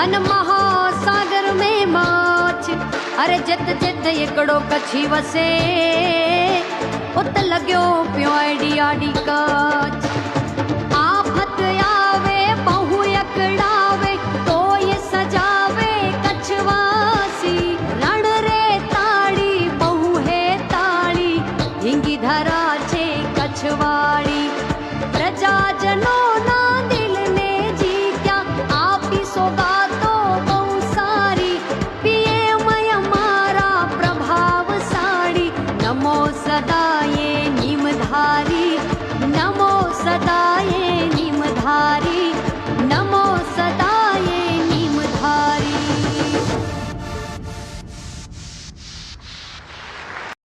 मन महासागर में माछ। अरे जित जित एकड़ो कछी वसे उत लग्यो प्यो आडी आडी काच। आफत आवे बहु एकड़ावे तो ये सजावे कछवासी। रण रे ताड़ी बहु है ताड़ी हिंगी धरा छे कछवाड़ी। प्रजाजनों ना दिल ने जीत्या आपी सौगातो बहु सारी। पिए मय मारा प्रभावशाળી नमो सदा